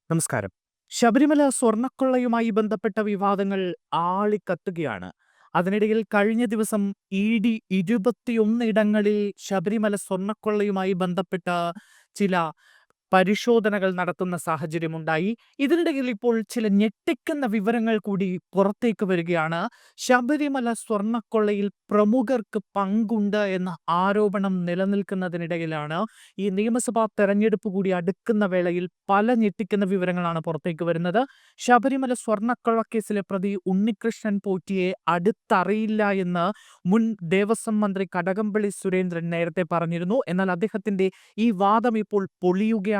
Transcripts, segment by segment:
നമസ്കാരം. ശബരിമല സ്വർണ്ണക്കൊള്ളയുമായി ബന്ധപ്പെട്ട വിവാദങ്ങൾ ആളിക്കത്തുകയാണ്. അതിനിടയിൽ കഴിഞ്ഞ ദിവസം ഇ.ഡി. 21 ഇടങ്ങളിൽ ശബരിമല സ്വർണ്ണക്കൊള്ളയുമായി ബന്ധപ്പെട്ട ചില പരിശോധനകൾ നടത്തുന്ന സാഹചര്യമുണ്ടായി. ഇതിനിടയിൽ ഇപ്പോൾ ചില ഞെട്ടിക്കുന്ന വിവരങ്ങൾ കൂടി പുറത്തേക്ക് വരികയാണ്. ശബരിമല സ്വർണ്ണക്കൊള്ളയിൽ പ്രമുഖർക്ക് പങ്കുണ്ട് എന്ന ആരോപണം നിലനിൽക്കുന്നതിനിടയിലാണ് ഈ നിയമസഭാ തെരഞ്ഞെടുപ്പ് കൂടി അടുക്കുന്ന വേളയിൽ പല ഞെട്ടിക്കുന്ന വിവരങ്ങളാണ് പുറത്തേക്ക് വരുന്നത്. ശബരിമല സ്വർണ്ണക്കൊള്ളക്കേസിലെ പ്രതി ഉണ്ണികൃഷ്ണൻ പോറ്റിയെ അടുത്തറിയില്ല എന്ന് മുൻ ദേവസ്വം മന്ത്രി കടകംപള്ളി സുരേന്ദ്രൻ നേരത്തെ പറഞ്ഞിരുന്നു. എന്നാൽ അദ്ദേഹത്തിന്റെ ഈ വാദം ഇപ്പോൾ പൊളിയുകയാണ്.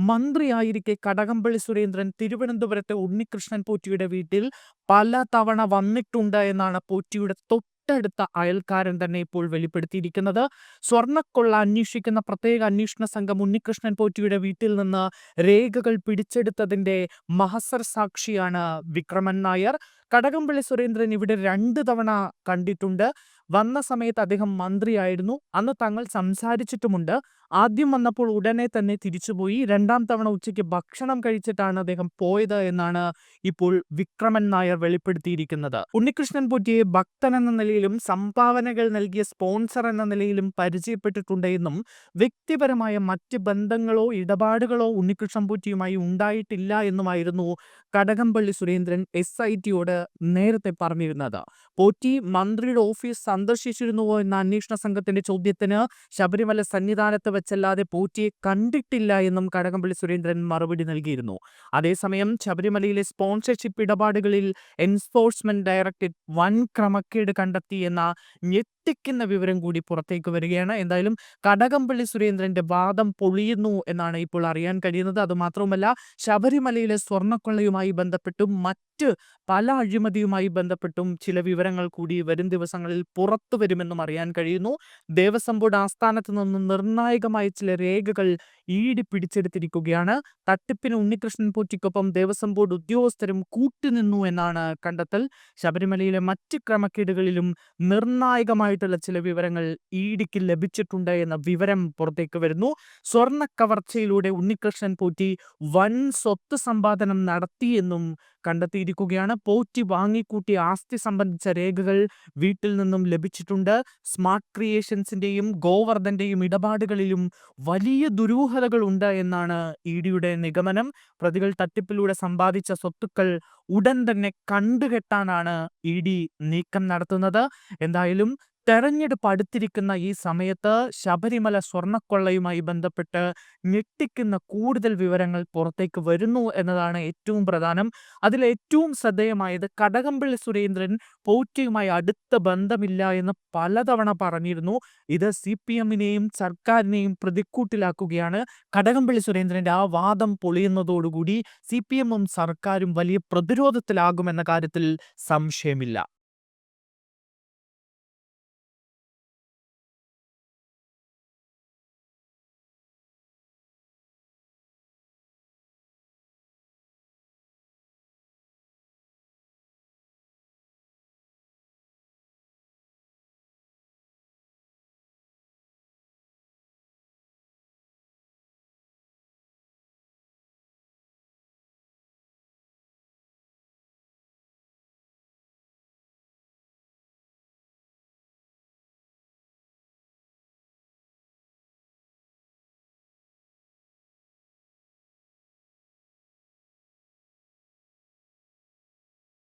മന്ത്രിയായിരിക്കെ കടകംപള്ളി സുരേന്ദ്രൻ തിരുവനന്തപുരത്തെ ഉണ്ണികൃഷ്ണൻ പോറ്റിയുടെ വീട്ടിൽ പലതവണ വന്നിട്ടുണ്ട് എന്നാണ് പോറ്റിയുടെ തൊട്ടടുത്ത അയൽക്കാരൻ തന്നെ ഇപ്പോൾ വെളിപ്പെടുത്തിയിരിക്കുന്നത്. സ്വർണ്ണക്കൊള്ള അന്വേഷിക്കുന്ന പ്രത്യേക അന്വേഷണ സംഘം ഉണ്ണികൃഷ്ണൻ പോറ്റിയുടെ വീട്ടിൽ നിന്ന് രേഖകൾ പിടിച്ചെടുത്തതിന്റെ മഹസർ സാക്ഷിയാണ് വിക്രമൻ നായർ. കടകംപള്ളി സുരേന്ദ്രൻ ഇവിടെ 2 തവണ കണ്ടിട്ടുണ്ട്. വന്ന സമയത്ത് അദ്ദേഹം മന്ത്രിയായിരുന്നു. അന്ന് തങ്ങൾ സംസാരിച്ചിട്ടുമുണ്ട്. ആദ്യം വന്നപ്പോൾ ഉടനെ തന്നെ തിരിച്ചുപോയി. 2ാം തവണ ഉച്ചയ്ക്ക് ഭക്ഷണം കഴിച്ചിട്ടാണ് അദ്ദേഹം പോയത് എന്നാണ് ഇപ്പോൾ വിക്രമൻ നായർ വെളിപ്പെടുത്തിയിരിക്കുന്നത്. ഉണ്ണികൃഷ്ണൻ പോറ്റിയെ ഭക്തൻ എന്ന നിലയിലും സംഭാവനകൾ നൽകിയ സ്പോൺസർ എന്ന നിലയിലും പരിചയപ്പെട്ടിട്ടുണ്ട് എന്നും വ്യക്തിപരമായ മറ്റ് ബന്ധങ്ങളോ ഇടപാടുകളോ ഉണ്ണികൃഷ്ണൻ പോറ്റിയുമായി ഉണ്ടായിട്ടില്ല എന്നുമായിരുന്നു കടകംപള്ളി സുരേന്ദ്രൻ SITയോട് നേരത്തെ പറഞ്ഞിരുന്നത്. പോറ്റി മന്ത്രിയുടെ ഓഫീസ് സന്ദർശിച്ചിരുന്നുവോ എന്ന അന്വേഷണ സംഘത്തിന്റെ ചോദ്യത്തിന് ശബരിമല സന്നിധാനത്ത് വെച്ചല്ലാതെ പോറ്റിയെ കണ്ടിട്ടില്ല എന്നും കടകംപള്ളി സുരേന്ദ്രൻ മറുപടി നൽകിയിരുന്നു. അതേസമയം ശബരിമലയിലെ സ്പോൺസർഷിപ്പ് ഇടപാടുകളിൽ എൻഫോഴ്സ്മെന്റ് ഡയറക്ടറേറ്റ് വൻ ക്രമക്കേട് കണ്ടെത്തി എന്ന ഞെട്ടിക്കുന്ന വിവരം കൂടി പുറത്തേക്ക് വരികയാണ്. എന്തായാലും കടകംപള്ളി സുരേന്ദ്രന്റെ വാദം പൊളിയുന്നു എന്നാണ് ഇപ്പോൾ അറിയാൻ കഴിയുന്നത്. അതുമാത്രമല്ല, ശബരിമലയിലെ സ്വർണ്ണക്കൊള്ളയുമായി ബന്ധപ്പെട്ടും മറ്റ് പല അഴിമതിയുമായി ബന്ധപ്പെട്ടും ചില വിവരങ്ങൾ കൂടി വരും ദിവസങ്ങളിൽ പുറത്തു വരുമെന്നും അറിയാൻ കഴിയുന്നു. ദേവസ്വം ബോർഡ് ആസ്ഥാനത്ത് നിന്ന് നിർണായകമായ ചില രേഖകൾ ഇ.ഡി. പിടിച്ചെടുത്തിരിക്കുകയാണ്. തട്ടിപ്പിന് ഉണ്ണികൃഷ്ണൻ പോറ്റിക്കൊപ്പം ദേവസ്വം ബോർഡ് ഉദ്യോഗസ്ഥരും കൂട്ടുനിന്നു എന്നാണ് കണ്ടെത്തൽ. ശബരിമലയിലെ മറ്റ് ക്രമക്കേടുകളിലും നിർണായകമായിട്ടുള്ള ചില വിവരങ്ങൾ ഇ.ഡിക്ക് ലഭിച്ചിട്ടുണ്ട് എന്ന വിവരം പുറത്തേക്ക് വരുന്നു. സ്വർണ്ണ കവർച്ചയിലൂടെ ഉണ്ണികൃഷ്ണൻ പോറ്റി വൻ സ്വത്ത് സമ്പാദനം നടത്തിയെന്നും കണ്ടെത്തിയിരിക്കുകയാണ്. പോറ്റി വാങ്ങിക്കൂട്ടിയ ആസ്തി സംബന്ധിച്ച രേഖകൾ വീട്ടിൽ നിന്നും ലഭിച്ചിട്ടുണ്ട്. സ്മാർട്ട് ക്രിയേഷൻസിന്റെയും ഗോവർദ്ധന്റെയും ഇടപാടുകളിലും വലിയ ദുരൂഹതകൾ ഉണ്ട് എന്നാണ് ഇ.ഡിയുടെ നിഗമനം. പ്രതികൾ തട്ടിപ്പിലൂടെ സമ്പാദിച്ച സ്വത്തുക്കൾ ഉടൻ തന്നെ കണ്ടുകെട്ടാനാണ് ഇ.ഡി നീക്കം നടത്തുന്നത്. എന്തായാലും തെരഞ്ഞെടുപ്പ് അടുത്തിരിക്കുന്ന ഈ സമയത്ത് ശബരിമല സ്വർണ്ണക്കൊള്ളയുമായി ബന്ധപ്പെട്ട് ഞെട്ടിക്കുന്ന കൂടുതൽ വിവരങ്ങൾ പുറത്തേക്ക് വരുന്നു എന്നതാണ് ഏറ്റവും പ്രധാനം. അതിൽ ഏറ്റവും ശ്രദ്ധേയമായത് കടകംപള്ളി സുരേന്ദ്രൻ പോറ്റിയുമായി അടുത്ത ബന്ധമില്ല എന്ന് പലതവണ പറഞ്ഞിരുന്നു. ഇത് CPMനെയും സർക്കാരിനെയും പ്രതിക്കൂട്ടിലാക്കുകയാണ്. കടകംപള്ളി സുരേന്ദ്രന്റെ ആ വാദം പൊളിയുന്നതോടുകൂടി CPMും സർക്കാരും വലിയ പ്രതിരോധത്തിലാകുമെന്ന കാര്യത്തിൽ സംശയമില്ല.